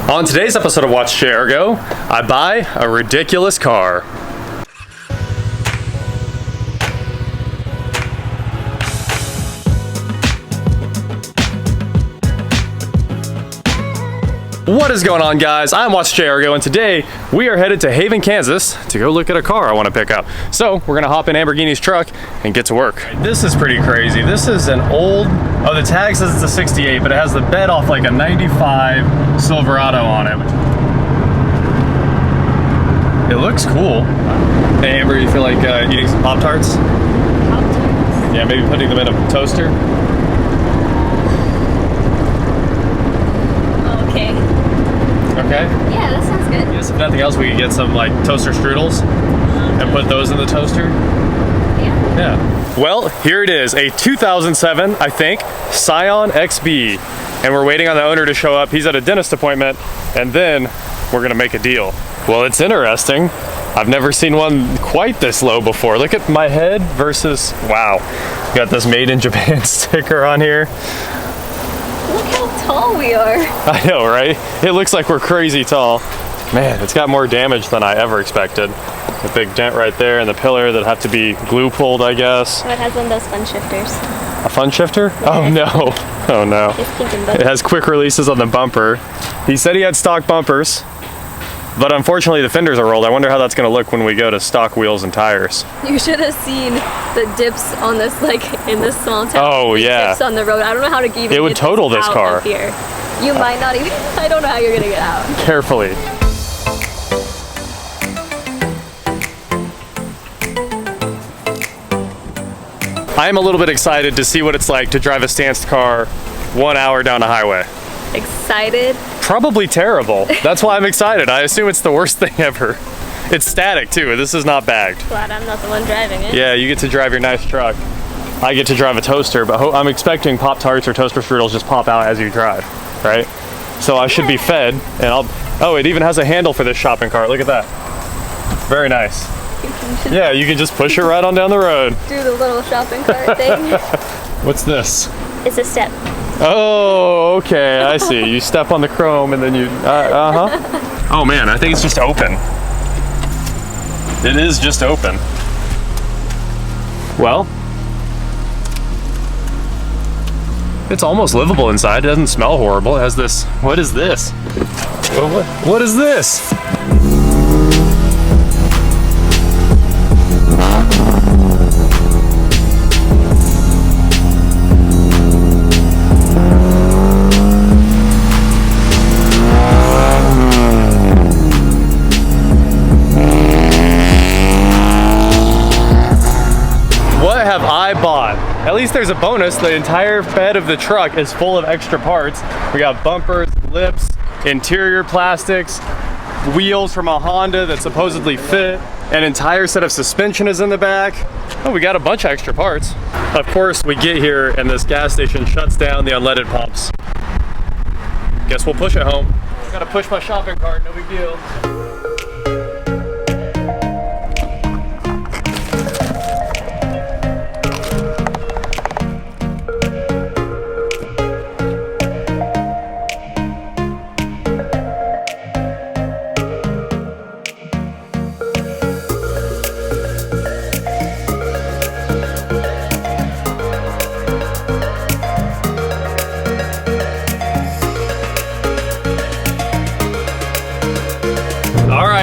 On today's episode of WatchJRGo, I buy a ridiculous car. What is going on, guys? I'm WatchJRGo, and today we are headed to Haven, Kansas to go look at a car I want to pick up. So we're gonna hop in Lamborghini's truck and get to work. This is pretty crazy. This is an old, oh, the tag says it's a 68, but it has the bed off like a 95 Silverado on it. It looks cool. Hey Amber, you feel like eating some Pop-Tarts? Pop-Tarts? Yeah, maybe putting them in a toaster. Okay? Yeah, that sounds good. Yes, if nothing else, we could get some like toaster strudels and put those in the toaster. Yeah. Yeah. Well, here it is, a 2007, I think, Scion XB. And we're waiting on the owner to show up. He's at a dentist appointment, and then we're gonna make a deal. Well, it's interesting. I've never seen one quite this low before. Look at my head versus, wow. Got this made in Japan sticker on here. Look how tall we are. I know, right? It looks like we're crazy tall. Man, it's got more damage than I ever expected. A big dent right there and the pillar that have to be glue pulled, I guess. Oh, it has one of those fun shifters. A fun shifter? Yeah. Oh no. Oh no. It's pink and it has quick releases on the bumper. He said he had stock bumpers, but unfortunately the fenders are rolled. I wonder how that's gonna look when we go to stock wheels and tires. You should have seen the dips on this, like in this small town. Oh yeah. Dips on the road. I don't know how to even it would total this car. Here. You might not even, I don't know how you're gonna get out. Carefully. I am a little bit excited to see what it's like to drive a stanced car 1 hour down a highway. Excited? Probably terrible. That's why I'm excited. I assume it's the worst thing ever. It's static too. This is not bagged. Glad I'm not the one driving it. Yeah, you get to drive your nice truck. I get to drive a toaster, but I'm expecting Pop-Tarts or toaster strudels just pop out as you drive, right? So I should be fed, and oh, it even has a handle for this shopping cart. Look at that. Very nice. Yeah, you can just push it right on down the road. Do the little shopping cart thing. What's this? It's a step. Oh, okay, I see. You step on the chrome and then you, Oh man, I think it's just open. It is just open. Well, it's almost livable inside. It doesn't smell horrible. It has this, what is this? What is this? At least there's a bonus. The entire bed of the truck is full of extra parts. We got bumpers, lips, interior plastics, wheels from a Honda that supposedly fit, an entire set of suspension is in the back. Oh, we got a bunch of extra parts. Of course, we get here and this gas station shuts down the unleaded pumps. Guess we'll push it home. Gotta push my shopping cart, no big deal.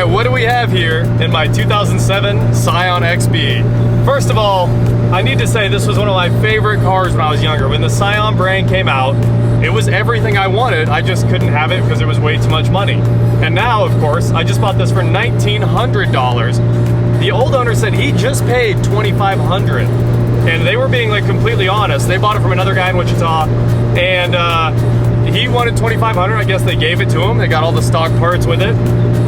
What do we have here in my 2007 Scion XB? First of all, I need to say this was one of my favorite cars when I was younger. When the Scion brand came out, it was everything I wanted. I just couldn't have it because it was way too much money. And now, of course, I just bought this for $1,900. The old owner said he just paid $2,500. And they were being like completely honest. They bought it from another guy in Wichita, and he wanted $2,500. I guess they gave it to him. They got all the stock parts with it.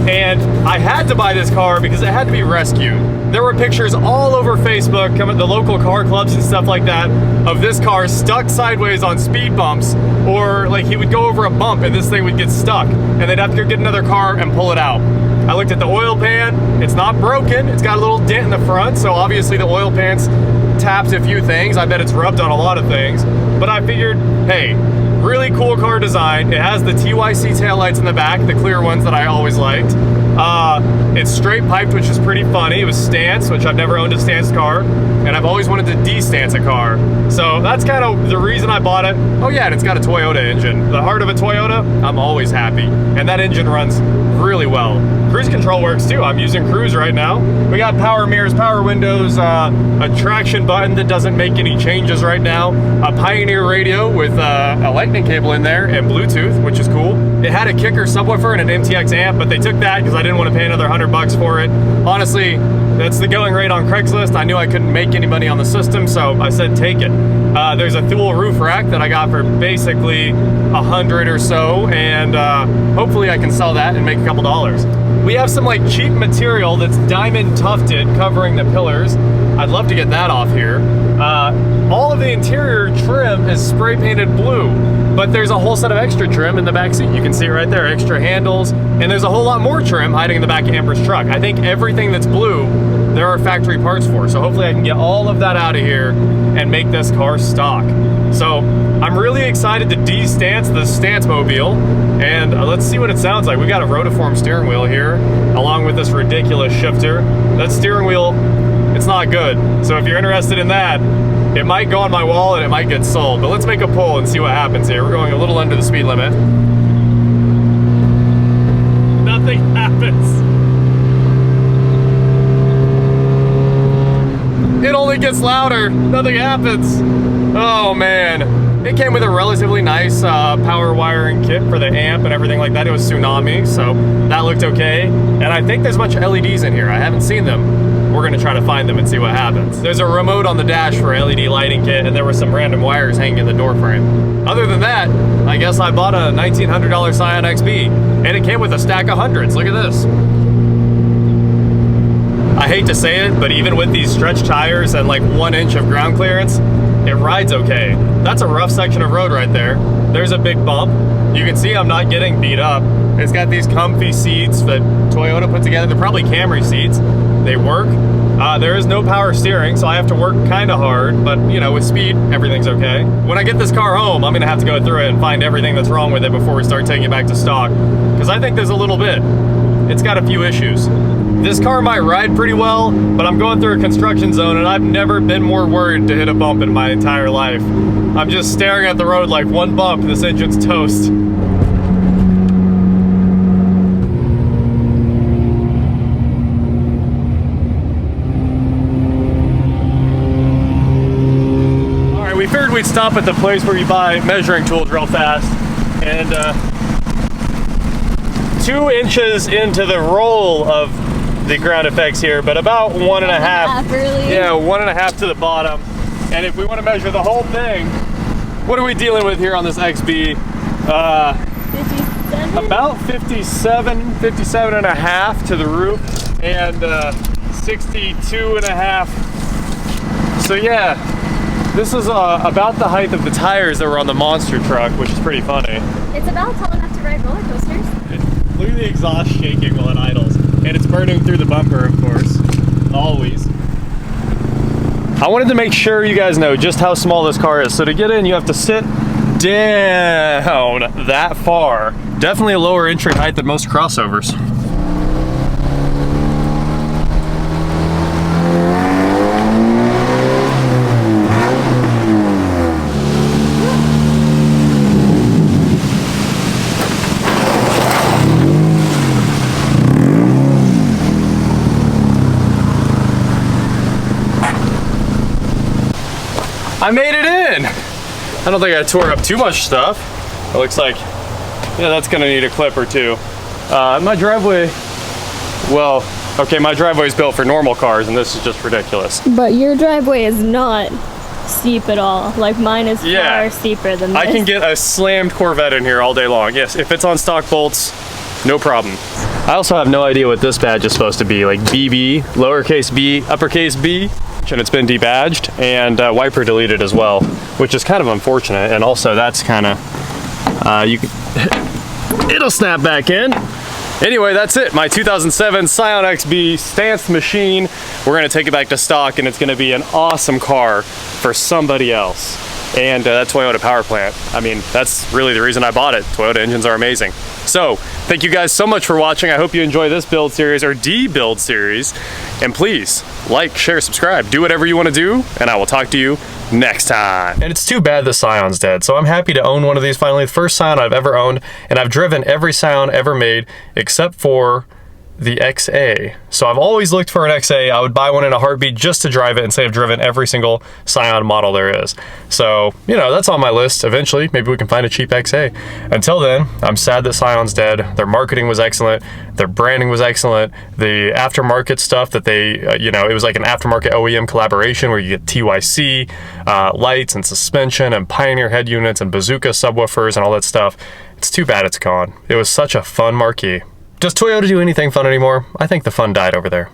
And I had to buy this car because it had to be rescued. There were pictures all over Facebook, coming the local car clubs and stuff like that, of this car stuck sideways on speed bumps, or like he would go over a bump and this thing would get stuck and they'd have to go get another car and pull it out. I looked at the oil pan. It's not broken. It's got a little dent in the front, so obviously the oil pan's tapped a few things. I bet it's rubbed on a lot of things. But I figured, hey, Really cool car design. It has the TYC taillights in the back, the clear ones that I always liked. It's straight piped, which is pretty funny. It was stanced, which I've never owned a stanced car, and I've always wanted to de-stance a car. So that's kind of the reason I bought it. Oh yeah, and it's got a Toyota engine. The heart of a Toyota, I'm always happy. And that engine runs really well. Cruise control works too. I'm using cruise right now. We got power mirrors, power windows, a traction button that doesn't make any changes right now, a Pioneer radio with a lightning cable in there and Bluetooth, which is cool. It had a kicker subwoofer and an MTX amp, but they took that because I didn't want to pay another $100 for it. Honestly, that's the going rate on Craigslist. I knew I couldn't make any money on the system, so I said take it. There's a dual roof rack that I got for basically $100 or so, and hopefully I can sell that and make a couple dollars. We have some like cheap material that's diamond tufted covering the pillars. I'd love to get that off here. All of the interior trim is spray painted blue, but there's a whole set of extra trim in the back seat. You can see it right there, extra handles, and there's a whole lot more trim hiding in the back of Amber's truck. I think everything that's blue, there are factory parts for, so hopefully I can get all of that out of here and make this car stock. So I'm really excited to de-stance the Stance Mobile, and let's see what it sounds like. We got a rotiform steering wheel here, along with this ridiculous shifter. That steering wheel, it's not good. So if you're interested in that, it might go on my wall and it might get sold. But let's make a pull and see what happens here. We're going a little under the speed limit. Nothing happens. It only gets louder. Nothing happens. Oh man. It came with a relatively nice power wiring kit for the amp and everything like that. It was Tsunami, so that looked okay. And I think there's a bunch of LEDs in here. I haven't seen them. We're gonna try to find them and see what happens. There's a remote on the dash for LED lighting kit, and there were some random wires hanging in the door frame. Other than that, I guess I bought a $1,900 Scion XB, and it came with a stack of hundreds. Look at this. I hate to say it, but even with these stretch tires and like 1 inch of ground clearance, it rides okay. That's a rough section of road right there. There's a big bump. You can see I'm not getting beat up. It's got these comfy seats that Toyota put together. They're probably Camry seats. They work. There is no power steering, so I have to work kind of hard, but you know, with speed, everything's okay. When I get this car home, I'm gonna have to go through it and find everything that's wrong with it before we start taking it back to stock, because I think there's a little bit. It's got a few issues. This car might ride pretty well, but I'm going through a construction zone and I've never been more worried to hit a bump in my entire life. I'm just staring at the road like one bump, this engine's toast. We figured we'd stop at the place where you buy measuring tools real fast, and 2 inches into the roll of the ground effects here, but about 1.5. Really? Yeah, 1.5 to the bottom. And if we want to measure the whole thing, what are we dealing with here on this XB? 57? About 57.5 to the roof, and 62.5. So yeah. This is about the height of the tires that were on the monster truck, which is pretty funny. It's about tall enough to ride roller coasters. Look at the exhaust shaking while it idles. And it's burning through the bumper, of course. Always. I wanted to make sure you guys know just how small this car is. So to get in, you have to sit down that far. Definitely a lower entry height than most crossovers. I made it in! I don't think I tore up too much stuff. It looks like, yeah, that's gonna need a clip or two. My driveway, well, okay, my driveway is built for normal cars and this is just ridiculous. But your driveway is not steep at all. Like mine is far steeper than this. I can get a slammed Corvette in here all day long. Yes, if it's on stock bolts, no problem. I also have no idea what this badge is supposed to be, like BB, lowercase b, uppercase B. And it's been debadged and wiper deleted as well, which is kind of unfortunate. And also that's kind of, it'll snap back in. Anyway, that's it. My 2007 Scion XB stanced machine. We're gonna take it back to stock and it's gonna be an awesome car for somebody else. and that Toyota power plant. I mean, that's really the reason I bought it. Toyota engines are amazing. So thank you guys so much for watching. I hope you enjoy this build series, or build series, and please like, share, subscribe, do whatever you want to do, and I will talk to you next time. And it's too bad the Scion's dead, so I'm happy to own one of these finally. The first Scion I've ever owned, and I've driven every Scion ever made except for the XA. So I've always looked for an XA. I would buy one in a heartbeat just to drive it and say I've driven every single Scion model there is. So, you know, that's on my list. Eventually, maybe we can find a cheap XA. Until then, I'm sad that Scion's dead. Their marketing was excellent. Their branding was excellent. The aftermarket stuff that they, you know, it was like an aftermarket OEM collaboration where you get TYC, lights and suspension and Pioneer head units and Bazooka subwoofers and all that stuff. It's too bad it's gone. It was such a fun marquee. Does Toyota do anything fun anymore? I think the fun died over there.